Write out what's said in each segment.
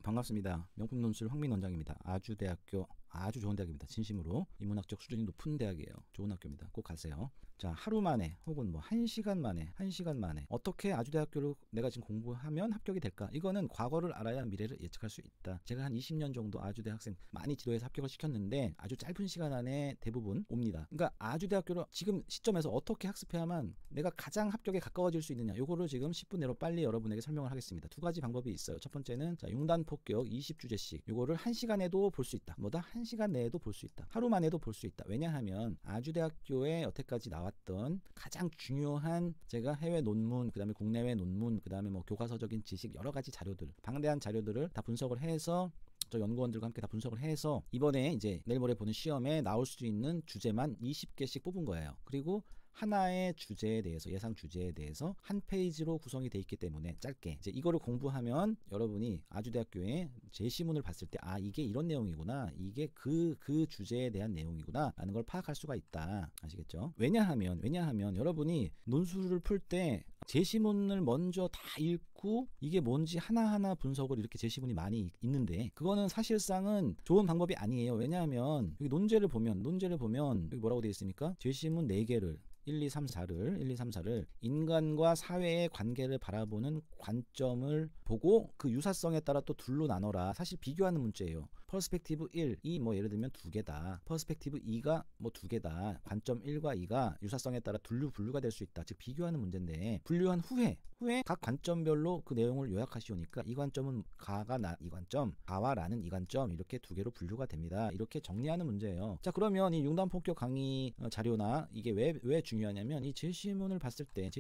반갑습니다. 명품 논술 황민 원장입니다. 아주대학교 아주 좋은 대학입니다. 진심으로 인문학적 수준이 높은 대학이에요. 좋은 학교입니다. 꼭 가세요. 자, 하루 만에 혹은 뭐 1시간 만에 어떻게 아주대학교를 내가 지금 공부하면 합격이 될까? 이거는 과거를 알아야 미래를 예측할 수 있다. 제가 한 20년 정도 아주대 학생 많이 지도해서 합격을 시켰는데 아주 짧은 시간 안에 대부분 옵니다. 그러니까 아주대학교를 지금 시점에서 어떻게 학습해야만 내가 가장 합격에 가까워질 수 있느냐, 요거를 지금 10분 내로 빨리 여러분에게 설명을 하겠습니다. 두 가지 방법이 있어요. 첫 번째는 자, 융단 폭격 20주제씩 요거를 1시간에도 볼 수 있다. 뭐다? 1시간 내에도 볼 수 있다. 하루 만에도 볼 수 있다. 왜냐하면 아주대학교에 여태까지 나왔던 가장 중요한 제가 해외 논문, 그 다음에 국내외 논문, 그 다음에 뭐 교과서적인 지식, 여러 가지 자료들, 방대한 자료들을 다 분석을 해서 저 연구원들과 함께 다 분석을 해서 이번에 이제 내일 모레 보는 시험에 나올 수 있는 주제만 20개씩 뽑은 거예요. 그리고 하나의 주제에 대해서, 예상 주제에 대해서 한 페이지로 구성이 돼 있기 때문에 짧게 이제 이거를 공부하면 여러분이 아주대학교에 제시문을 봤을 때 아, 이게 이런 내용이구나, 이게 그 주제에 대한 내용이구나 라는 걸 파악할 수가 있다. 아시겠죠? 왜냐하면 여러분이 논술을 풀 때 제시문을 먼저 다 읽고 이게 뭔지 하나하나 분석을 이렇게 제시문이 많이 있는데 그거는 사실상은 좋은 방법이 아니에요. 왜냐하면 여기 논제를 보면 여기 뭐라고 되어 있습니까? 제시문 4개를 1, 2, 3, 4를 인간과 사회의 관계를 바라보는 관점을 보고 그 유사성에 따라 또 둘로 나눠라. 사실 비교하는 문제예요. 퍼스펙티브 1, 이 뭐 예를 들면 2개다. 퍼스펙티브 2가 뭐 2개다. 관점 1과 2가 유사성에 따라 분류가 될 수 있다. 즉 비교하는 문제인데 분류한 후에 각 관점별로 그 내용을 요약하시오니까 이 관점은 이 관점, 가와 라는 이 관점 이렇게 2개로 분류가 됩니다. 이렇게 정리하는 문제예요. 자, 그러면 이 융단 폭격 강의 자료나 이게 왜 중요하냐면 이 제시문을 봤을 때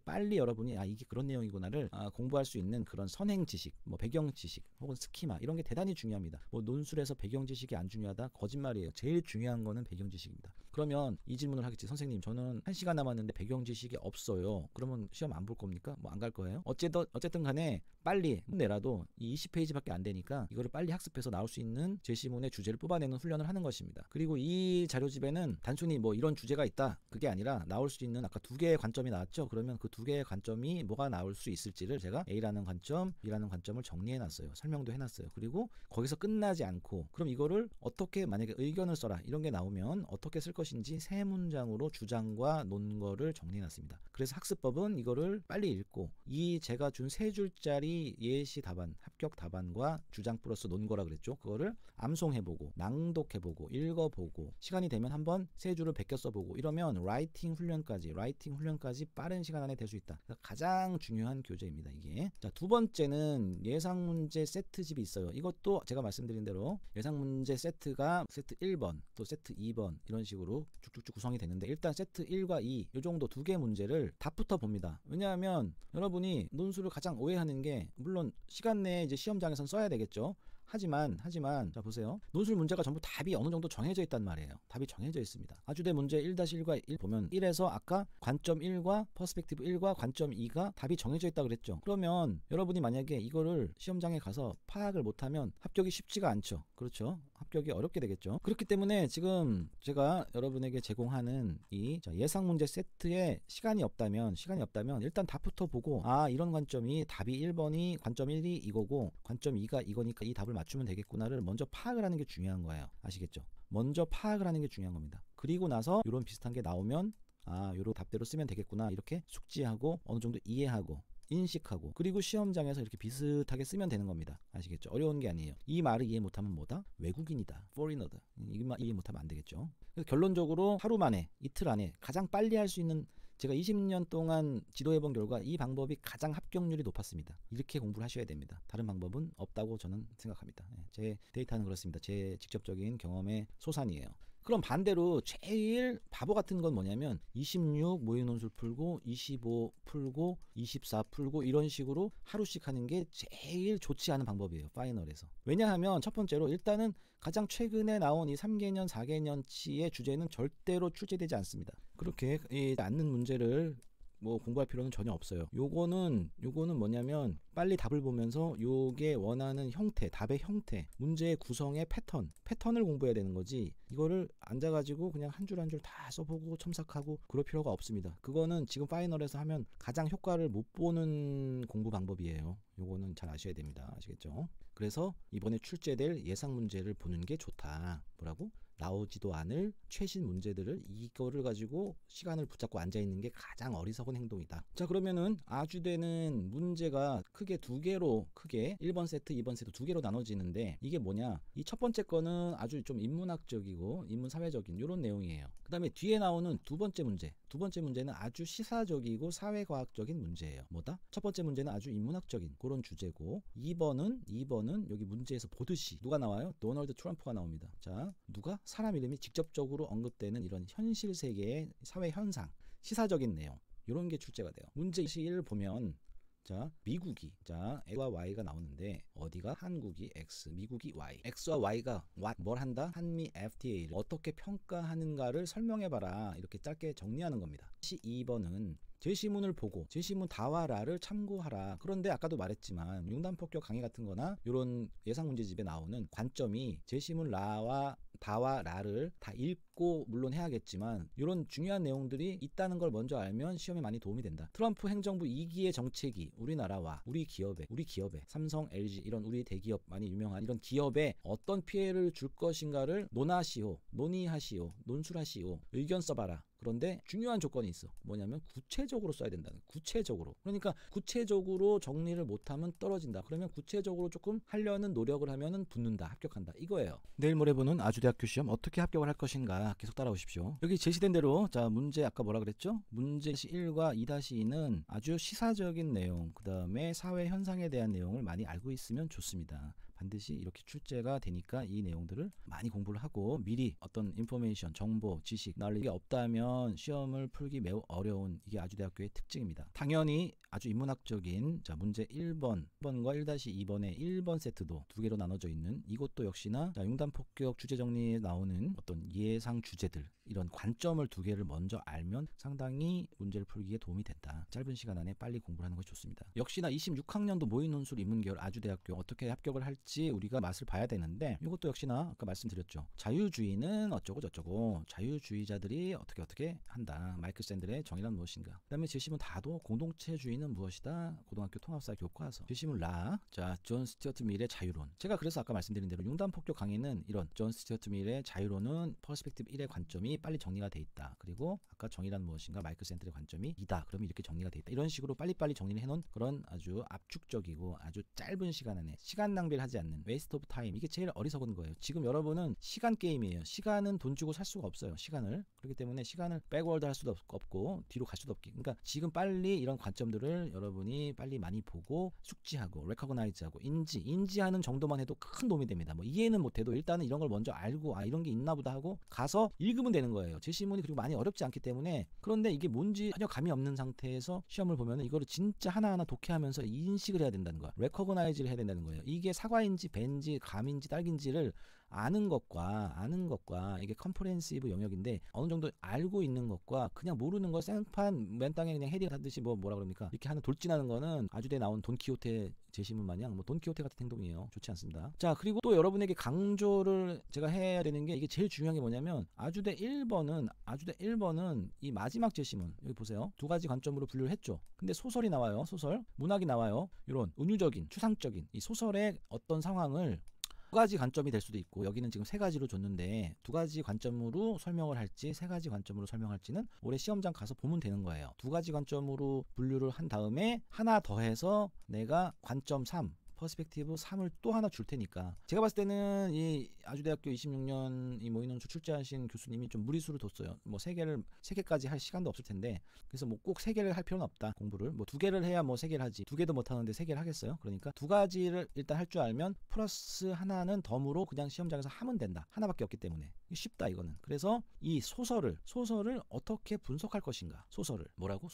빨리 여러분이 아, 이게 그런 내용이구나를 공부할 수 있는 그런 선행 지식, 뭐 배경 지식 혹은 스키마 이런 게 대단히 중요합니다. 뭐 논술에서 배경 지식이 안 중요하다? 거짓말이에요. 제일 중요한 거는 배경 지식입니다. 그러면 이 질문을 하겠지. 선생님, 저는 1시간 남았는데 배경 지식이 없어요. 그러면 시험 안 볼 겁니까? 뭐 안 갈 거예요? 어쨌든 간에 빨리 내라도 이 20페이지밖에 안 되니까 이거를 빨리 학습해서 나올 수 있는 제시문의 주제를 뽑아내는 훈련을 하는 것입니다. 그리고 이 자료집에는 단순히 뭐 이런 주제가 있다 그게 아니라 나올 수 있는 아까 2개의 관점이 나왔죠. 그러면 그 2개의 관점이 뭐가 나올 수 있을지를 제가 A라는 관점, B라는 관점을 정리해놨어요. 설명도 해놨어요. 그리고 거기서 끝나지 않고 그럼 이거를 어떻게 만약에 의견을 써라 이런 게 나오면 어떻게 쓸 것인지 3문장으로 주장과 논거를 정리해놨습니다. 그래서 학습법은 이거를 빨리 읽고 이 제가 준 3줄짜리 예시 답안, 합격 답안과 주장 플러스 논거라 그랬죠. 그거를 암송해보고 낭독해보고 읽어보고 시간이 되면 한번 3줄을 베껴 써보고 이러면 라이팅 훈련까지 빠른 시간 안에 될 수 있다. 가장 중요한 교재입니다. 이게. 자, 두 번째는 예상 문제 세트집이 있어요. 이것도 제가 말씀드린 대로 예상 문제 세트가 세트 1번 또 세트 2번 이런 식으로 쭉쭉쭉 구성이 되는데 일단 세트 1과 2 요 정도 2개 문제를 답부터 봅니다. 왜냐하면 여러분이 논술을 가장 오해하는 게 물론 시간 내에 이제 시험장에선 써야 되겠죠. 하지만 자 보세요. 논술 문제가 전부 답이 어느 정도 정해져 있단 말이에요. 답이 정해져 있습니다. 아주대 문제 1-1과 1 보면 1에서 아까 관점 1과 퍼스펙티브 1과 관점 2가 답이 정해져 있다 그랬죠. 그러면 여러분이 만약에 이거를 시험장에 가서 파악을 못하면 합격이 쉽지가 않죠. 그렇죠. 합격이 어렵게 되겠죠. 그렇기 때문에 지금 제가 여러분에게 제공하는 이 예상 문제 세트에 시간이 없다면 일단 답부터 보고 아, 이런 관점이 답이 1번이 관점 1이 이거고 관점 2가 이거니까 이 답을 맞추면 되겠구나를 먼저 파악을 하는 게 중요한 거예요. 아시겠죠? 먼저 파악을 하는 게 중요한 겁니다. 그리고 나서 이런 비슷한 게 나오면 아, 요런 답대로 쓰면 되겠구나 이렇게 숙지하고 어느 정도 이해하고 인식하고 그리고 시험장에서 이렇게 비슷하게 쓰면 되는 겁니다. 아시겠죠? 어려운 게 아니에요. 이 말을 이해 못하면 뭐다? 외국인이다. foreigner다. 이말 이해 못하면 안 되겠죠. 그래서 결론적으로 하루 만에 이틀 안에 가장 빨리 할 수 있는 제가 20년 동안 지도해본 결과 이 방법이 가장 합격률이 높았습니다. 이렇게 공부를 하셔야 됩니다. 다른 방법은 없다고 저는 생각합니다. 제 데이터는 그렇습니다. 제 직접적인 경험의 소산이에요. 그럼 반대로 제일 바보 같은 건 뭐냐면 26 모의논술 풀고 25 풀고 24 풀고 이런 식으로 하루씩 하는 게 제일 좋지 않은 방법이에요. 파이널에서. 왜냐하면 첫 번째로 일단은 가장 최근에 나온 이 3개년 4개년치의 주제는 절대로 출제되지 않습니다. 그렇게 않는 문제를 뭐 공부할 필요는 전혀 없어요. 요거는 뭐냐면 빨리 답을 보면서 요게 원하는 형태, 답의 형태, 문제의 구성의 패턴을 공부해야 되는 거지, 이거를 앉아가지고 그냥 한 줄 한 줄 다 써보고 첨삭하고 그럴 필요가 없습니다. 그거는 지금 파이널에서 하면 가장 효과를 못 보는 공부 방법이에요. 요거는 잘 아셔야 됩니다. 아시겠죠? 그래서 이번에 출제될 예상 문제를 보는 게 좋다. 뭐라고? 나오지도 않을 최신 문제들을, 이거를 가지고 시간을 붙잡고 앉아있는 게 가장 어리석은 행동이다. 자, 그러면은 아주대는 문제가 크게 두 개로, 크게 1번 세트, 2번 세트 두 개로 나눠지는데, 이게 뭐냐, 이 첫 번째 거는 아주 좀 인문학적이고 인문사회적인 이런 내용이에요. 그 다음에 뒤에 나오는 두 번째 문제는 아주 시사적이고 사회과학적인 문제예요. 뭐다? 첫 번째 문제는 아주 인문학적인 그런 주제고, 2번은 여기 문제에서 보듯이 누가 나와요? 도널드 트럼프가 나옵니다. 자, 누가? 사람 이름이 직접적으로 언급되는 이런 현실 세계의 사회 현상, 시사적인 내용, 이런 게 출제가 돼요. 문제 1을 보면, 자, 미국이, 자, X와 Y가 나오는데, 어디가 한국이 X, 미국이 Y, X와 Y가 뭘 한다? 한미 FTA를 어떻게 평가하는가를 설명해봐라, 이렇게 짧게 정리하는 겁니다. 2번은 제시문을 보고 제시문 다와 라를 참고하라. 그런데 아까도 말했지만 융단폭격 강의 같은 거나 이런 예상 문제집에 나오는 관점이 제시문 라와 다와 라를 다 읽고 물론 해야겠지만 이런 중요한 내용들이 있다는 걸 먼저 알면 시험에 많이 도움이 된다. 트럼프 행정부 2기의 정책이 우리나라와 우리 기업에 삼성, LG 이런 우리 대기업, 많이 유명한 이런 기업에 어떤 피해를 줄 것인가를 논의하시오, 논술하시오, 의견 써봐라. 그런데 중요한 조건이 있어. 뭐냐면 구체적으로 써야 된다는. 구체적으로. 그러니까 구체적으로 정리를 못하면 떨어진다. 그러면 구체적으로 조금 하려는 노력을 하면은 붙는다, 합격한다, 이거예요. 내일 모레 보는 아주대학교 시험 어떻게 합격을 할 것인가 계속 따라오십시오. 여기 제시된 대로, 자, 문제 아까 뭐라 그랬죠? 문제 1과 2-2는 아주 시사적인 내용, 그 다음에 사회 현상에 대한 내용을 많이 알고 있으면 좋습니다. 반드시 이렇게 출제가 되니까 이 내용들을 많이 공부를 하고, 미리 어떤 인포메이션, 정보, 지식, 널리가 없다면 시험을 풀기 매우 어려운, 이게 아주대학교의 특징입니다. 당연히 아주 인문학적인, 자, 문제 1번과 1-2번의 1번 세트도 두 개로 나눠져 있는 이것도 역시나, 자, 융단폭격 주제 정리에 나오는 어떤 예상 주제들, 이런 관점을 두 개를 먼저 알면 상당히 문제를 풀기에 도움이 된다. 짧은 시간 안에 빨리 공부를 하는 것이 좋습니다. 역시나 26학년도 모의논술 인문계열 아주대학교 어떻게 합격을 할지 우리가 맛을 봐야 되는데, 이것도 역시나 아까 말씀드렸죠. 자유주의는 어쩌고 저쩌고, 자유주의자들이 어떻게 한다. 마이클 샌들의 정의란 무엇인가. 그 다음에 제시문 다도 공동체주의는 무엇이다. 고등학교 통합사 교과서. 제시문 라, 자, 존 스튜어트 밀의 자유론. 제가 그래서 아까 말씀드린 대로 융단폭격 강의는 이런 존 스튜어트 밀의 자유론은 퍼스펙티브 1의 관점이 빨리 정리가 돼 있다. 그리고 아까 정의란 무엇인가, 마이클 샌들의 관점이 2다. 그러면 이렇게 정리가 돼 있다. 이런 식으로 빨리빨리 정리를 해놓은 그런 아주 압축적이고 아주 짧은 시간 안에 시간 낭비를 하지 않는 웨이스트 오브 타임, 이게 제일 어리석은 거예요. 지금 여러분은 시간 게임이에요. 시간은 돈 주고 살 수가 없어요. 시간을. 그렇기 때문에 시간을 백워드 할 수도 없고 뒤로 갈 수도 없기. 그러니까 지금 빨리 이런 관점들을 여러분이 빨리 많이 보고 숙지하고 레커그나이즈하고 인지하는 정도만 해도 큰 도움이 됩니다. 뭐 이해는 못해도 일단은 이런 걸 먼저 알고, 아, 이런 게 있나 보다 하고 가서 읽으면 되는 거예요. 제시문이 그리고 많이 어렵지 않기 때문에. 그런데 이게 뭔지 전혀 감이 없는 상태에서 시험을 보면은 이거를 진짜 하나하나 독해하면서 인식을 해야 된다는 거야. 레커그나이즈를 해야 된다는 거예요. 이게 사과인지 배인지 감인지 딸기인지를 아는 것과 이게 컴프레hen시브 영역인데, 어느 정도 알고 있는 것과 그냥 모르는 거, 생판 맨 땅에 그냥 헤딩 하듯이 뭐라 그럽니까, 이렇게 하는 돌진하는 거는 아주대에 나온 돈키호테 제시문 마냥 뭐 돈키호테 같은 행동이에요. 좋지 않습니다. 자, 그리고 또 여러분에게 강조를 제가 해야 되는 게, 이게 제일 중요한 게 뭐냐면 아주대 1번은 이 마지막 제시문, 여기 보세요. 두 가지 관점으로 분류를 했죠. 근데 소설이 나와요. 소설, 문학이 나와요. 이런 은유적인, 추상적인 이 소설의 어떤 상황을 두 가지 관점이 될 수도 있고, 여기는 지금 세 가지로 줬는데 두 가지 관점으로 설명을 할지 세 가지 관점으로 설명할지는 올해 시험장 가서 보면 되는 거예요. 두 가지 관점으로 분류를 한 다음에 하나 더해서 내가 관점 3, 퍼스펙티브 3을 또 하나 줄 테니까, 제가 봤을 때는 이 아주대학교 26년 이 모의논술 출제하신 교수님이 좀 무리수를 뒀어요. 뭐 3개까지 할 시간도 없을 텐데, 그래서 뭐 꼭 3개를 할 필요는 없다. 공부를 뭐 2개를 해야 뭐 3개를 하지, 2개도 못 하는데 3개를 하겠어요? 그러니까 두 가지를 일단 할 줄 알면 플러스 하나는 덤으로 그냥 시험장에서 하면 된다. 하나밖에 없기 때문에 쉽다, 이거는. 그래서 이 소설을 어떻게 분석할 것인가. 소설을 뭐라고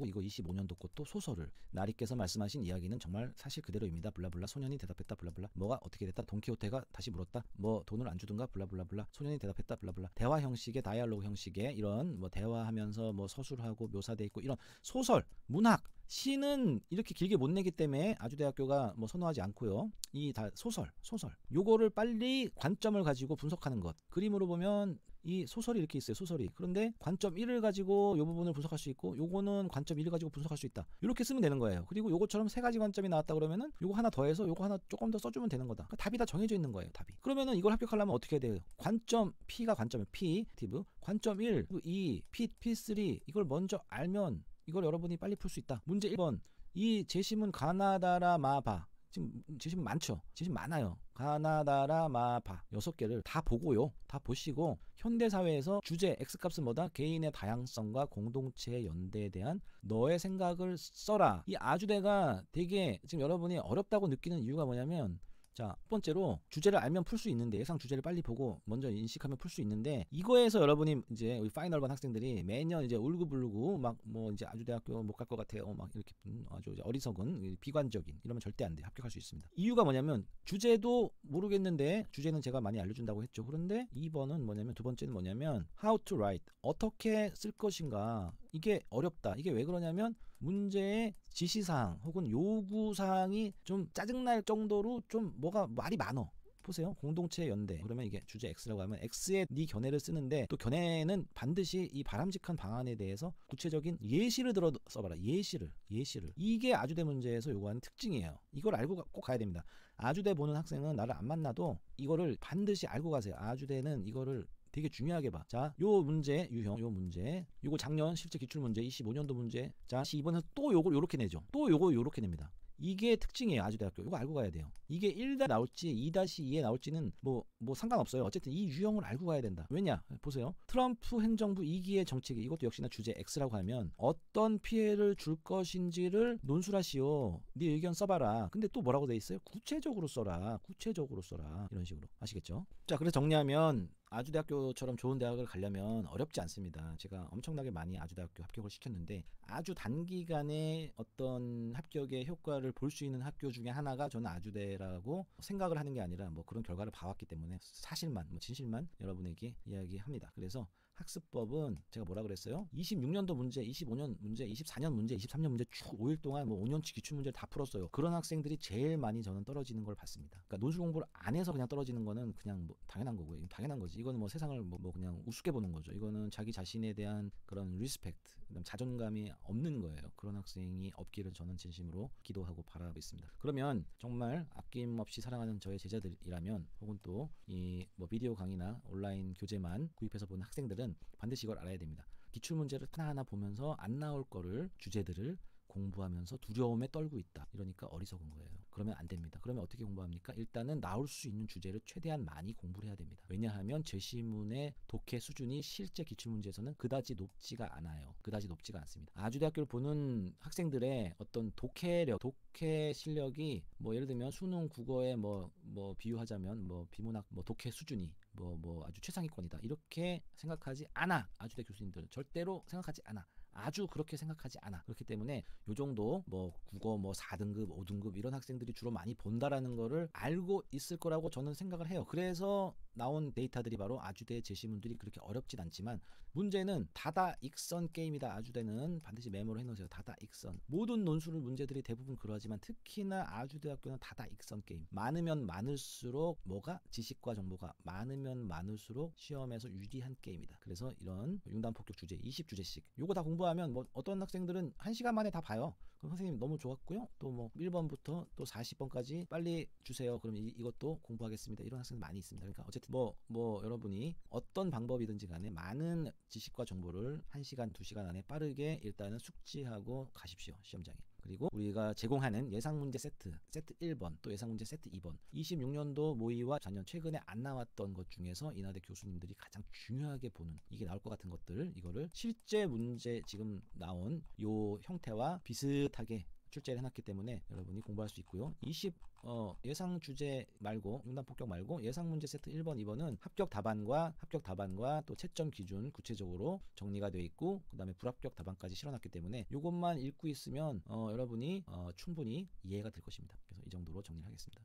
이거 25년도 것도 소설을, 나리께서 말씀하신 이야기는 정말 사실 그대로입니다. 아닙니다. 블라블라. 소년이 대답했다. 블라블라. 뭐가 어떻게 됐다. 돈키호테가 다시 물었다. 뭐 돈을 안 주든가. 블라블라블라. 소년이 대답했다. 블라블라. 대화 형식의 다이얼로그 형식의 이런 뭐 대화하면서 뭐 서술하고 묘사돼 있고 이런 소설, 문학, 시는 이렇게 길게 못 내기 때문에 아주대학교가 뭐 선호하지 않고요. 이 다 소설 요거를 빨리 관점을 가지고 분석하는 것. 그림으로 보면 이 소설이 이렇게 있어요. 소설이. 그런데 관점 1을 가지고 요 부분을 분석할 수 있고 요거는 관점 1을 가지고 분석할 수 있다. 이렇게 쓰면 되는 거예요. 그리고 요거처럼 세 가지 관점이 나왔다 그러면은 요거 하나 더해서 요거 하나 조금 더 써주면 되는 거다. 그러니까 답이 다 정해져 있는 거예요. 답이. 그러면은 이걸 합격하려면 어떻게 해야 돼요? 관점 P가 관점이에요. P, 티브. 관점 1, 2, P, P3 이걸 먼저 알면 이걸 여러분이 빨리 풀 수 있다. 문제 1번. 이 제시문 가나다라 마바. 지금 제시문 많죠? 제시문 많아요. 가나다라 마바 6개를 다 보고요. 다 보시고 현대사회에서 주제 X값은 뭐다? 개인의 다양성과 공동체의 연대에 대한 너의 생각을 써라. 이 아주대가 되게 지금 여러분이 어렵다고 느끼는 이유가 뭐냐면 자, 첫 번째로 주제를 알면 풀 수 있는데 예상 주제를 빨리 보고 먼저 인식하면 풀 수 있는데 이거에서 여러분이 이제 우리 파이널반 학생들이 매년 이제 울고불고 막 뭐 이제 아주대학교 못 갈 것 같아요. 막 이렇게 아주 어리석은 비관적인 이러면 절대 안 돼. 합격할 수 있습니다. 이유가 뭐냐면 주제도 모르겠는데 주제는 제가 많이 알려준다고 했죠. 그런데 2번은 뭐냐면 두 번째는 뭐냐면 how to write 어떻게 쓸 것인가 이게 어렵다. 이게 왜 그러냐면 문제의 지시사항 혹은 요구사항이 좀 짜증날 정도로 좀 뭐가 말이 많어. 보세요. 공동체 연대. 그러면 이게 주제 X라고 하면 X에 네 견해를 쓰는데 또 견해는 반드시 이 바람직한 방안에 대해서 구체적인 예시를 들어 써봐라. 예시를. 이게 아주대 문제에서 요구하는 특징이에요. 이걸 알고 꼭 가야 됩니다. 아주대 보는 학생은 나를 안 만나도 이거를 반드시 알고 가세요. 아주대는 이거를 되게 중요하게 봐. 자, 요 문제, 유형, 요 문제. 요거 작년 실제 기출문제, 25년도 문제. 자, 이번에 또 요걸 요렇게 내죠. 또 요거 요렇게 냅니다. 이게 특징이에요. 아주대학교. 이거 알고 가야 돼요. 이게 1다 나올지 2-2에 나올지는 뭐 상관없어요. 어쨌든 이 유형을 알고 가야 된다. 왜냐? 보세요. 트럼프 행정부 2기의 정책이 이것도 역시나 주제 X라고 하면 어떤 피해를 줄 것인지를 논술하시오. 네 의견 써봐라. 근데 또 뭐라고 돼 있어요? 구체적으로 써라. 이런 식으로. 아시겠죠? 자, 그래서 정리하면 아주대학교처럼 좋은 대학을 가려면 어렵지 않습니다. 제가 엄청나게 많이 아주대학교 합격을 시켰는데 아주 단기간에 어떤 합격의 효과를 볼 수 있는 학교 중에 하나가 저는 아주대라고 생각을 하는 게 아니라 뭐 그런 결과를 봐왔기 때문에 사실만 뭐 진실만 여러분에게 이야기합니다. 그래서 학습법은 제가 뭐라 그랬어요? 26년도 문제, 25년 문제, 24년 문제, 23년 문제 쭉 5일 동안 뭐 5년치 기출문제를 다 풀었어요. 그런 학생들이 제일 많이 저는 떨어지는 걸 봤습니다. 그러니까 논술 공부를 안 해서 그냥 떨어지는 거는 그냥 뭐 당연한 거고요. 이건 당연한 거지. 이거는 뭐 세상을 뭐 그냥 우습게 보는 거죠. 이거는 자기 자신에 대한 그런 리스펙트, 그다음 자존감이 없는 거예요. 그런 학생이 없기를 저는 진심으로 기도하고 바라고 있습니다. 그러면 정말 아낌없이 사랑하는 저의 제자들이라면 혹은 또 이 뭐 비디오 강의나 온라인 교재만 구입해서 보는 학생들은 반드시 이걸 알아야 됩니다. 기출문제를 하나하나 보면서 안 나올 거를 주제들을 공부하면서 두려움에 떨고 있다. 이러니까 어리석은 거예요. 그러면 안 됩니다. 그러면 어떻게 공부합니까? 일단은 나올 수 있는 주제를 최대한 많이 공부를 해야 됩니다. 왜냐하면 제시문의 독해 수준이 실제 기출문제에서는 그다지 높지가 않아요. 그다지 높지가 않습니다. 아주대학교를 보는 학생들의 어떤 독해력, 독해 실력이 뭐 예를 들면 수능 국어에 뭐 비유하자면 뭐 비문학 뭐 독해 수준이 뭐 아주 최상위권이다. 이렇게 생각하지 않아. 아주대 교수님들은 절대로 생각하지 않아. 아주 그렇게 생각하지 않아. 그렇기 때문에 요 정도 뭐 국어 뭐 4등급, 5등급 이런 학생들이 주로 많이 본다라는 거를 알고 있을 거라고 저는 생각을 해요. 그래서 나온 데이터들이 바로 아주대 제시문들이 그렇게 어렵진 않지만 문제는 다다익선 게임이다. 아주대는 반드시 메모를 해놓으세요. 다다익선. 모든 논술 문제들이 대부분 그러하지만 특히나 아주대학교는 다다익선 게임. 많으면 많을수록 뭐가 지식과 정보가 많으면 많을수록 시험에서 유리한 게임이다. 그래서 이런 융단폭격 주제 20주제씩 요거 다 공부하면 뭐 어떤 학생들은 1시간 만에 다 봐요. 그럼 선생님 너무 좋았고요. 또 뭐 1번부터 또 40번까지 빨리 주세요. 그럼 이것도 공부하겠습니다. 이런 학생들 많이 있습니다. 그러니까 어쨌든 뭐 여러분이 어떤 방법이든지 간에 많은 지식과 정보를 1시간, 2시간 안에 빠르게 일단은 숙지하고 가십시오. 시험장에. 그리고 우리가 제공하는 예상문제 세트 1번 또 예상문제 세트 2번 26년도 모의와 작년 최근에 안 나왔던 것 중에서 인하대 교수님들이 가장 중요하게 보는 이게 나올 것 같은 것들 이거를 실제 문제 지금 나온 요 형태와 비슷하게 출제를 해놨기 때문에 여러분이 공부할 수 있고요. 20 예상 주제 말고 융단 폭격 말고 예상 문제 세트 1번, 2번은 합격 답안과 또 채점 기준 구체적으로 정리가 되어 있고 그다음에 불합격 답안까지 실어놨기 때문에 이것만 읽고 있으면 여러분이 충분히 이해가 될 것입니다. 그래서 이 정도로 정리를 하겠습니다.